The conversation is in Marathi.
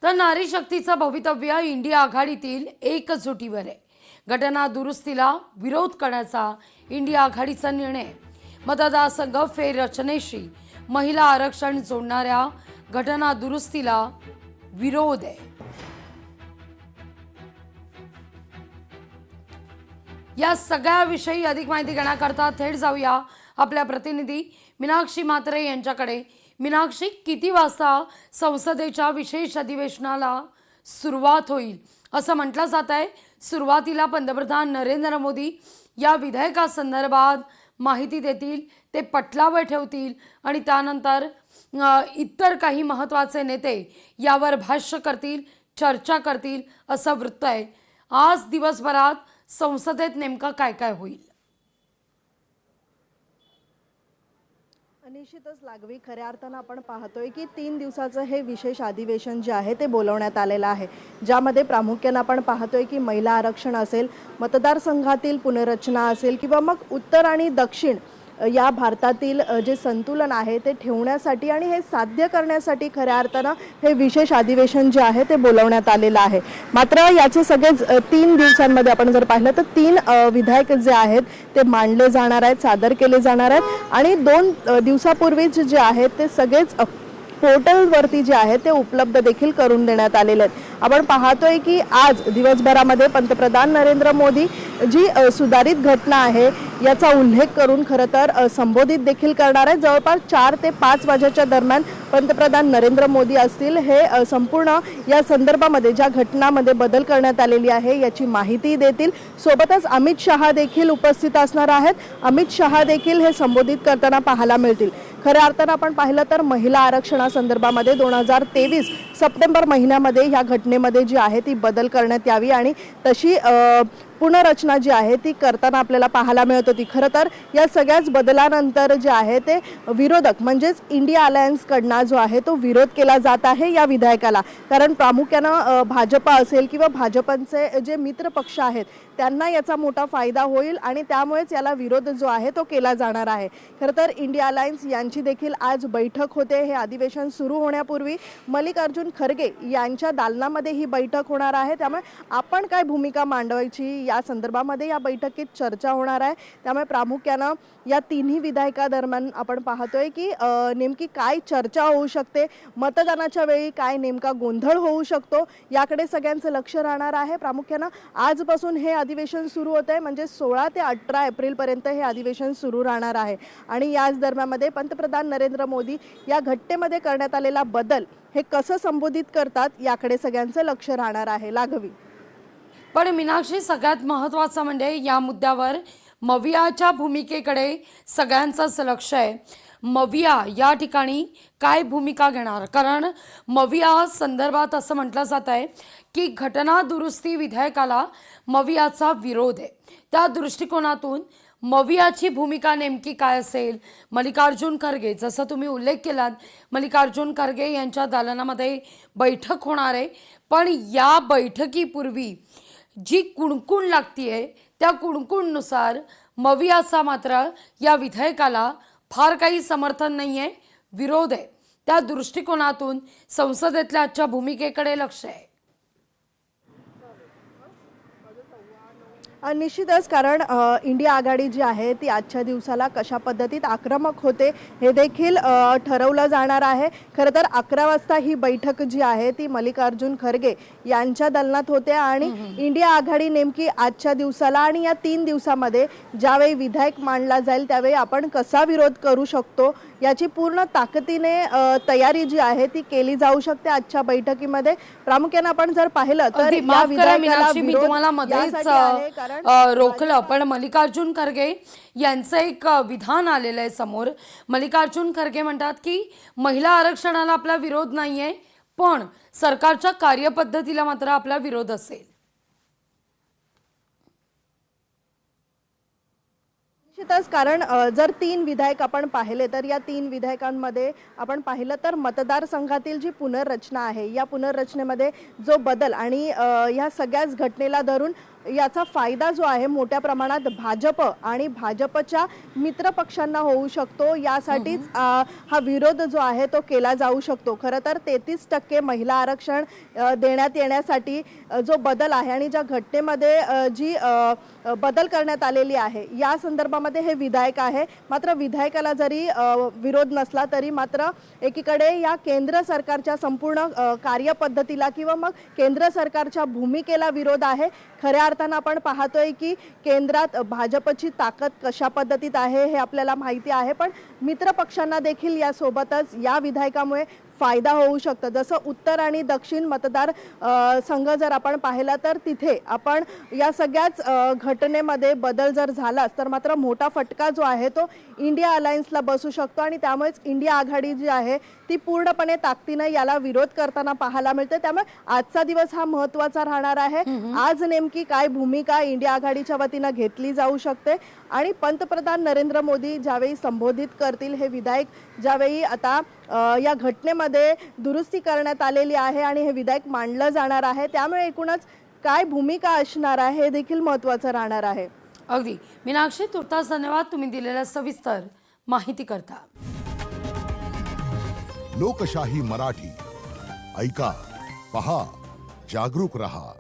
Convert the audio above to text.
तर नारी शक्तीचं भवितव्य इंडिया आघाडीतील एकजुटीवर आहे। घटना दुरुस्तीला विरोध करण्याचा इंडिया आघाडीचा निर्णय। मतदारसंघ फेररचनेशी महिला आरक्षण जोडणाऱ्या घटना दुरुस्तीला विरोध आहे। या सगळ्याविषयी अधिक माहिती घेण्याकरता थेट जाऊया आपल्या प्रतिनिधी मीनाक्षी म्हात्रे यांच्याकडे। मीनाक्षी, किती वाजता संसदेच्या विशेष अधिवेशनाला सुरुवात होईल असं म्हटलं जात आहे? सुरुवातीला पंतप्रधान नरेंद्र मोदी या विधेयकासंदर्भात माहिती देतील, ते पटलावर ठेवतील आणि त्यानंतर इतर काही महत्त्वाचे नेते यावर भाष्य करतील, चर्चा करतील असं वृत्त आहे। आज दिवसभरात संसदेत नेमकं काय काय होईल? निश्चितच लागवी खऱ्या अर्थानं आपण पाहतोय की 3 दिवसाचं हे विशेष अधिवेशन जे आहे ते बोलवण्यात आलेलं आहे, ज्यामध्ये प्रामुख्याने आपण पाहतोय की महिला आरक्षण असेल, मतदारसंघातील पुनर्रचना असेल किंवा मग उत्तर आणि दक्षिण या भारतातील जे संतुलन आहे ते ठेवण्यासाठी आणि हे साध्य करण्यासाठी खऱ्या अर्थानं हे विशेष अधिवेशन जे आहे ते बोलवण्यात आलेलं आहे। मात्र याचे सगळेच 3 दिवसांमध्ये आपण जर पाहिलं तर 3 विधेयक जे आहेत ते मांडले जाणार आहेत, सादर केले जाणार आहेत आणि 2 दिवसापूर्वीच जे आहेत ते सगळेच पोर्टलवरती जे आहे ते उपलब्ध देखील करून देण्यात आलेले आहेत। आपण पाहतोय की आज दिवसभरामध्ये पंतप्रधान नरेंद्र मोदी जी सुधारित घटना आहे याचा उल्लेख करून खरं तर संबोधित देखील करणार आहेत। जवळपास 4 ते 5 वाजेच्या दरम्यान पंतप्रधान नरेंद्र मोदी असतील हे संपूर्ण या संदर्भामध्ये ज्या घटनामध्ये बदल करण्यात आलेली आहे याची माहिती देतील। सोबतच अमित शहा देखील उपस्थित असणार आहेत। अमित शहा देखील हे संबोधित करताना पाहायला मिळतील। खऱ्या अर्थानं आपण पाहिलं तर महिला आरक्षणासंदर्भामध्ये 2023 सप्टेंबर महिन्यामध्ये ह्या घटनेमध्ये जी आहे ती बदल करण्यात यावी आणि तशी पुनर्रचना जी आहे ती करताना आपल्याला पाहायला मिळत होती। खरं तर या सगळ्याच बदलानंतर जे आहे ते विरोधक म्हणजेच इंडिया अलायन्सकडनं जो आहे तो विरोध केला जात आहे या विधेयकाला। कारण प्रामुख्यानं भाजप असेल किंवा भाजपचे जे मित्र पक्ष आहेत त्यांना याचा मोठा फायदा होईल आणि त्यामुळेच याला विरोध जो आहे तो केला जाणार आहे। खरं तर इंडिया अलायन्स यांची देखील आज बैठक होते। हे अधिवेशन सुरू होण्यापूर्वी मल्लिकार्जुन खरगे यांच्या दालनामध्ये ही बैठक होणार आहे, त्यामुळे आपण काय भूमिका मांडवायची या संदर्भामध्ये या बैठकीत चर्चा होणार आहे। त्यामुळे प्रामुख्यानं या तिन्ही विधेयकादरम्यान आपण पाहतोय की नेमकी काय चर्चा होऊ शकते, मतदानाच्या वेळी काय नेमका गोंधळ होऊ शकतो याकडे सगळ्यांचं लक्ष राहणार आहे। प्रामुख्यानं आजपासून हे अधिवेशन सुरू होत आहे, म्हणजे 16 ते 18 एप्रिलपर्यंत हे अधिवेशन सुरू राहणार आहे आणि याच दरम्यानमध्ये पंतप्रधान नरेंद्र मोदी या घटनेमध्ये करण्यात आलेला बदल हे कसं संबोधित करतात याकडे सगळ्यांचं लक्ष राहणार आहे। लागवी पण मीनाक्षी, सगळ्यात महत्त्वाचं म्हणजे या मुद्द्यावर मवियाच्या भूमिकेकडे सगळ्यांचंच लक्ष आहे। मविया या ठिकाणी काय भूमिका घेणार? कारण मविया संदर्भात असं म्हटलं जात आहे की घटना दुरुस्ती विधेयकाला मवियाचा विरोध आहे। त्या दृष्टिकोनातून मवियाची भूमिका नेमकी काय असेल? मल्लिकार्जुन खरगे, जसं तुम्ही उल्लेख केलात, मल्लिकार्जुन खरगे यांच्या दालनामध्ये बैठक होणार आहे, पण या बैठकीपूर्वी जी कुणकुण लागतीये त्या कुणकुणनुसार मवियाचा मात्र या विधेयकाला फार काही समर्थन नाही आहे, विरोध आहे। त्या दृष्टिकोनातून संसदेतल्या आजच्या भूमिकेकडे लक्ष आहे। निश्चितच, कारण इंडिया आघाडी जी आहे ती आजच्या दिवसाला कशा पद्धतीत आक्रमक होते हे देखील ठरवलं जाणार आहे। खरं तर 11 वाजता ही बैठक जी आहे ती मल्लिकार्जुन खरगे यांच्या दालनात होते आणि इंडिया आघाडी नेमकी आजच्या दिवसाला आणि या 3 दिवसामध्ये ज्यावेळी विधेयक मांडला जाईल त्यावेळी आपण कसा विरोध करू शकतो याची पूर्ण ताकदीने तयारी जी आहे ती केली जाऊ शकते आजच्या बैठकीमध्ये। प्रामुख्याने आपण जर पाहिलं तर या विधेयकाला मी तुम्हाला मध्येच रोखलं, पण मल्लिकार्जुन खरगे यांचं एक विधान आलेलं आहे समोर। मल्लिकार्जुन खरगे म्हणतात की महिला आरक्षणाला आपला विरोध नाहीये, पण सरकारच्या कार्यपद्धतीला मात्र आपला विरोध असेल। निश्चितच, कारण जर 3 विधेयक आपण पाहिले तर या 3 विधेयकांमध्ये आपण पाहिलं तर मतदारसंघातील जी पुनर्रचना आहे या पुनर्रचनेमध्ये जो बदल आणि या सगळ्याच घटनेला धरून याचा फायदा जो आहे मोठ्या प्रमाणात भाजप आणि भाजपच्या मित्र पक्षांना होऊ शकतो. यासाठीच हा विरोध जो आहे तो केला जाऊ शकतो. खरं तर 33% महिला आरक्षण देण्यात येण्यासाठी जो बदल आहे आणि ज्या घटनेमध्ये जी बदल करण्यात आलेली आहे या संदर्भामध्ये हे विधायक आहे. मात्र विधायकाला जरी विरोध नसला तरी मात्र एकीकडे या केंद्र सरकारच्या संपूर्ण कार्यपद्धतीला किंवा मग केंद्र सरकारच्या भूमिकेला विरोध आहे. खऱ्या अर्थानं आपण पाहतोय की केंद्रात भाजपची ताकद कशा पद्धतीत आहे हे आपल्याला माहिती आहे, पण मित्र पक्षांना देखील यासोबतच या विधायकामुळे फायदा होऊ शकतो. जसं उत्तर आणि दक्षिण मतदार संघ जर आपण पाहिला तर तिथे आपण या सगळ्याच घटनेमध्ये बदल जर झालाच तर मात्र मोठा फटका जो आहे तो इंडिया अलायन्सला बसू शकतो आणि त्यामुळेच इंडिया आघाडी जी आहे ती पूर्णपणे ताकदीनं याला विरोध करताना पाहायला मिळते. त्यामुळे आजचा दिवस हा महत्त्वाचा राहणार आहे. आज नेमकी काय भूमिका इंडिया आघाडीच्या वतीनं घेतली जाऊ शकते आणि पंतप्रधान नरेंद्र मोदी ज्यावेळी संबोधित करतील हे विधायक, ज्यावेळी आता या घटनेमध्ये दुरुस्ती करण्यात आलेली आहे आणि हे विधायक मांडलं जाणार आहे, त्यामुळे एकूणच काय भूमिका असणार आहे हे देखील महत्त्वाचं राहणार आहे. अगदी मीनाक्षी, तुर्तास धन्यवाद तुम्ही दिलेल्या सविस्तर माहिती करता. लोकशाही मराठी ऐका, पहा, जागरूक रहा.